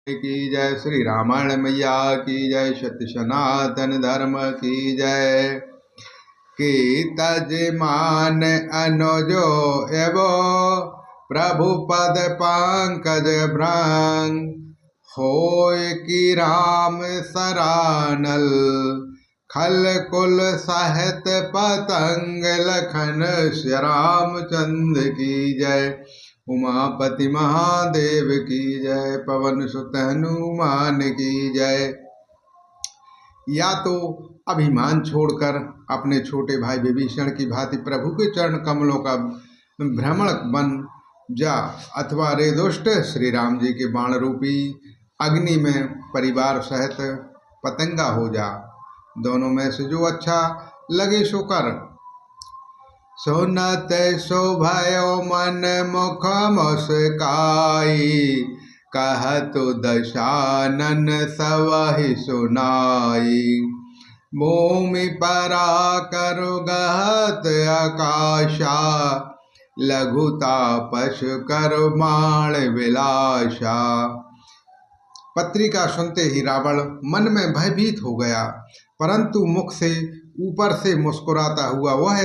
की जय। श्री रामायण मैया की जय। सत्य सनातन धर्म की जय। की तज मान अनुजो एवो प्रभु पद पंकज भ्रंग होय की राम सरानल खल कुल साहित पतंग लखन श्री रामचंद्र की जय। उमापति महादेव की जय। पवन सुत हनुमान की जय। या तो अभिमान छोड़कर अपने छोटे भाई विभीषण की भांति प्रभु के चरण कमलों का भ्रमण बन जा, अथवा रे दुष्ट श्री राम जी के बाण रूपी अग्नि में परिवार सहित पतंगा हो जा। दोनों में से जो अच्छा लगे सो कर। सुनत शोभयो मन मुख मुस्काई कहतु दशानन सवहि सुनाई। भूमि परा करु गहत आकाशा लघुता पशु कर माण विलासा। पत्रिका सुनते ही रावण मन में भयभीत हो गया, परंतु मुख से ऊपर से मुस्कुराता हुआ वह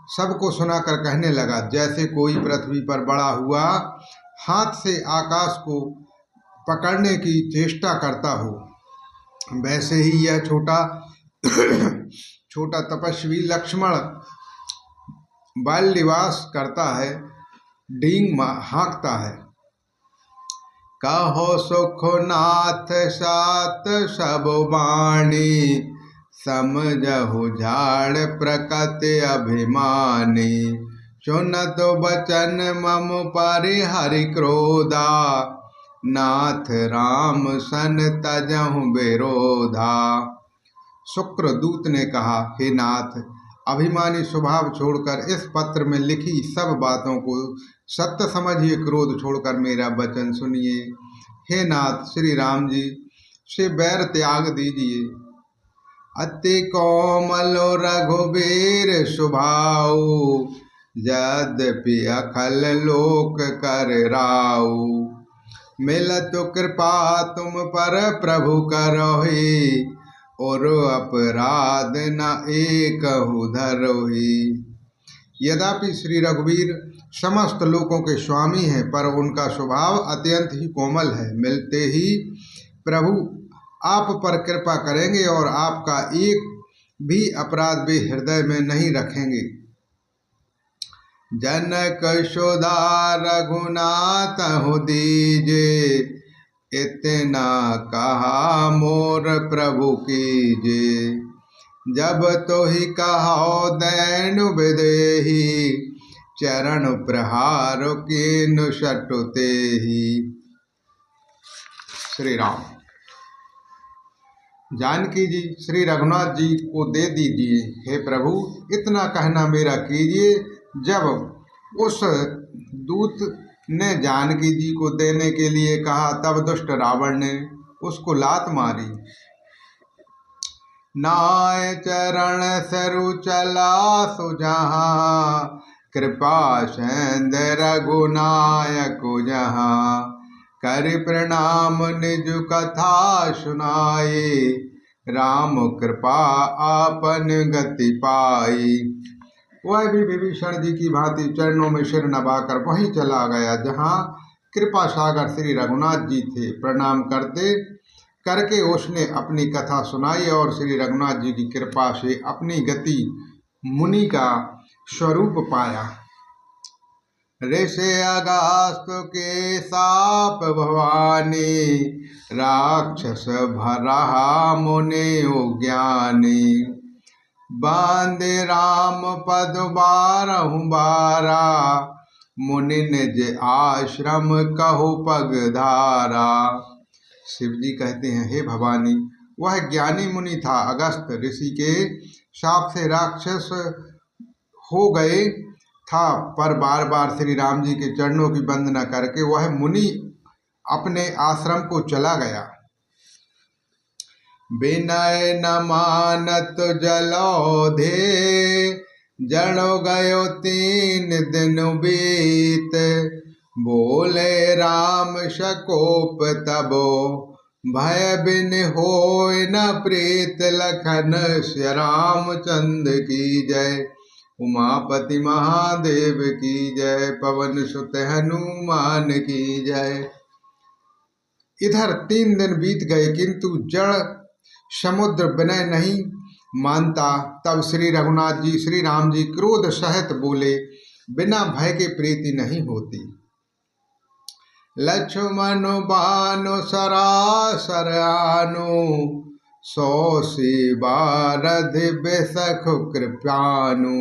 सबको सुनाकर कहने लगा, जैसे कोई पृथ्वी पर बड़ा हुआ हाथ से आकाश को पकड़ने की चेष्टा करता हो, वैसे ही यह छोटा तपस्वी लक्ष्मण बाल्यवास करता है, डींग हाँकता है। कहो सुखनाथ सात सब वाणी समझहु झाड़ प्रकृति अभिमानी। सुनत बचन मम परिहरि क्रोधा नाथ राम सन तजहु विरोधा। शुक्र दूत ने कहा, हे नाथ, अभिमानी स्वभाव छोड़कर इस पत्र में लिखी सब बातों को सत्य समझिए, क्रोध छोड़कर मेरा वचन सुनिए। हे नाथ, श्री राम जी से बैर त्याग दीजिए। अति कोमलो रघुबीर स्वभाव यद्यपि अखल लोक कर राऊ। मिलत कृपा तुम पर प्रभु करोहि और अपराध न एकहु धरोहि। यद्यपि श्री रघुवीर समस्त लोकों के स्वामी हैं, पर उनका स्वभाव अत्यंत ही कोमल है। मिलते ही प्रभु आप पर कृपा करेंगे और आपका एक भी अपराध वे हृदय में नहीं रखेंगे। जनक यशोदा रघुनाथ हो दीजे इतना कहा मोर प्रभु कीजे। जब तो ही कहो दैनु विदेही चरण प्रहार कीनु सटुते ही। श्री राम। जानकी जी श्री रघुनाथ जी को दे दीजिए। हे प्रभु, इतना कहना मेरा कीजिए। जब उस दूत ने जानकी जी को देने के लिए कहा, तब दुष्ट रावण ने उसको लात मारी। नाय चरण सरु चला सुजहाँ कृपा सेंद रघुनायक जहाँ। कर प्रणाम निज कथा सुनाए राम कृपा आपन गति पाई। वह भी विभीषण जी की भांति चरणों में सिर नवाकर वहीं चला गया जहाँ कृपा सागर श्री रघुनाथ जी थे। प्रणाम करके उसने अपनी कथा सुनाई और श्री रघुनाथ जी की कृपा से अपनी गति मुनि का स्वरूप पाया। ऋषि अगस्त के साप भवानी राक्षस भरा मुनि ज्ञानी। बांधे राम पद बारहु बारा मुनि निज आश्रम कहु पगधारा। शिव जी कहते हैं, हे भवानी, वह ज्ञानी मुनि था। अगस्त ऋषि के शाप से राक्षस हो गए था, पर बार बार श्री राम जी के चरणों की वंदना करके वह मुनि अपने आश्रम को चला गया। विनय न मानत जलोधे जड़ो गयो 3 दिन बीत। बोले राम शकोप तबो, भय बिन होय न प्रीत लखन, श्री रामचंद्र की जय। उमापति महादेव की जय, पवन सुत हनुमान की जय। इधर 3 दिन बीत गए, किंतु जड़ समुद्र विनय नहीं मानता। तब श्री रघुनाथ जी, श्री राम जी क्रोध सहित बोले, बिना भय के प्रीति नहीं होती। लक्ष्मण बानो सरासर आनो, 100 बारधि बेसखु कृपानु।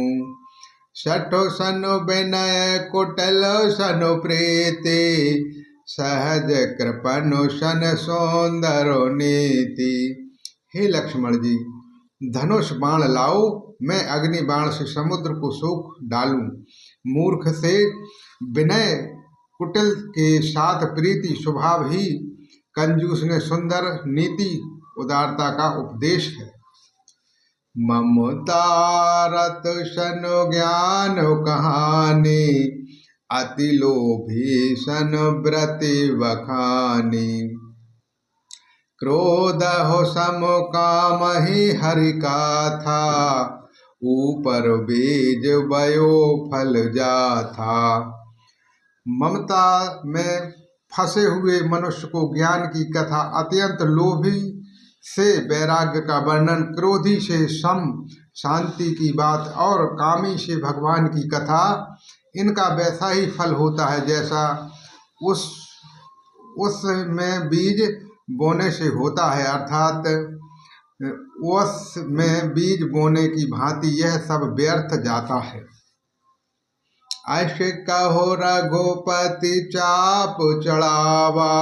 शठो सनु विनय कुटल सनु प्रीति, सहज कृपनु सन सौंदर्य नीति। हे लक्ष्मण जी, धनुष बाण लाओ, मैं अग्नि बाण से समुद्र को सोख डालूं। मूर्ख से विनय कुटिल के साथ प्रीति स्वभाव ही कंजूस ने सुंदर नीति उदारता का उपदेश है। ममता रत सन ज्ञान कहानी, अति लोभी सन व्रति बखानी। क्रोध हो सम काम ही हरि का था, ऊपर बीज बयो फल जाथा। ममता में फंसे हुए मनुष्य को ज्ञान की कथा, अत्यंत लोभी से वैराग्य का वर्णन, क्रोधी से सम शांति की बात और कामी से भगवान की कथा, इनका वैसा ही फल होता है जैसा उस में बीज बोने से होता है, अर्थात उस में बीज बोने की भांति यह सब व्यर्थ जाता है। ऐसे कहो रघुपति चाप चढ़ावा,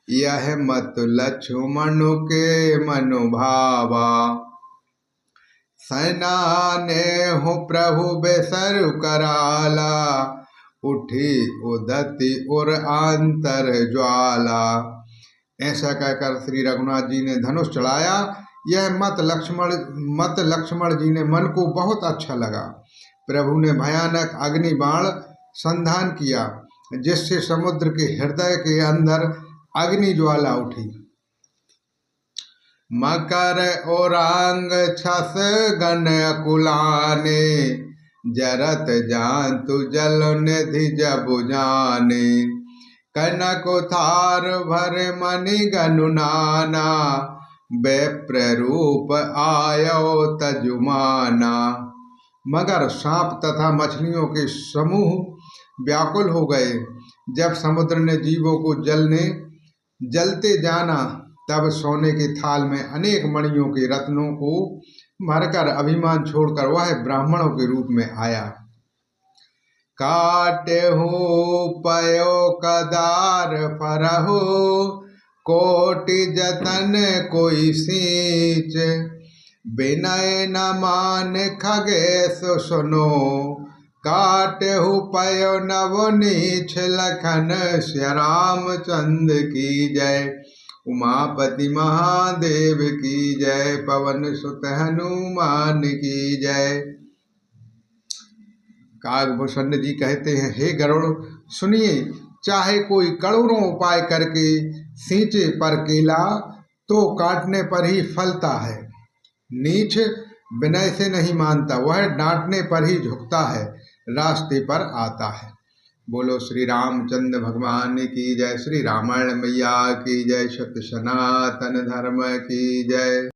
यह मत लक्ष्मण के मनोभावा। सेना ने हो प्रभु बेसर कराला, उठी उदति और आंतर ज्वाला। ऐसा कहकर श्री रघुनाथ जी ने धनुष चढ़ाया। यह मत लक्ष्मण जी ने मन को बहुत अच्छा लगा। प्रभु ने भयानक अग्नि बाण संधान किया, जिससे समुद्र के हृदय के अंदर अग्नि ज्वाला उठी। मकर औरांग छस गण अकुलाने, जरत जानतु जल निधि जबु जाने। कनक थार भर मणि गनु नाना, बेप्र रूप आयो तजुमाना। मगर सांप तथा मछलियों के समूह व्याकुल हो गए। जब समुद्र ने जीवों को जलते जाना, तब सोने के थाल में अनेक मणियों के रत्नों को भरकर अभिमान छोड़कर वह ब्राह्मणों के रूप में आया। काटे हो पयो कदार फरहो, कोटि जतन कोई सींच। विनय न मान खगेश सुनो, काटहु पयो नव नीच लखन। श्री रामचंद्र की जय। उमापति महादेव की जय। पवन सुत हनुमान की जय। कागभूषण जी कहते हैं, हे गरुड़ सुनिए, चाहे कोई करोड़ों उपाय करके सींचे पर केला, तो काटने पर ही फलता है। नीच विनय से नहीं मानता, वह डांटने पर ही झुकता है, रास्ते पर आता है। बोलो श्री रामचंद्र भगवान की जय। श्री रामायण मैया की जय। सत्य सनातन धर्म की जय।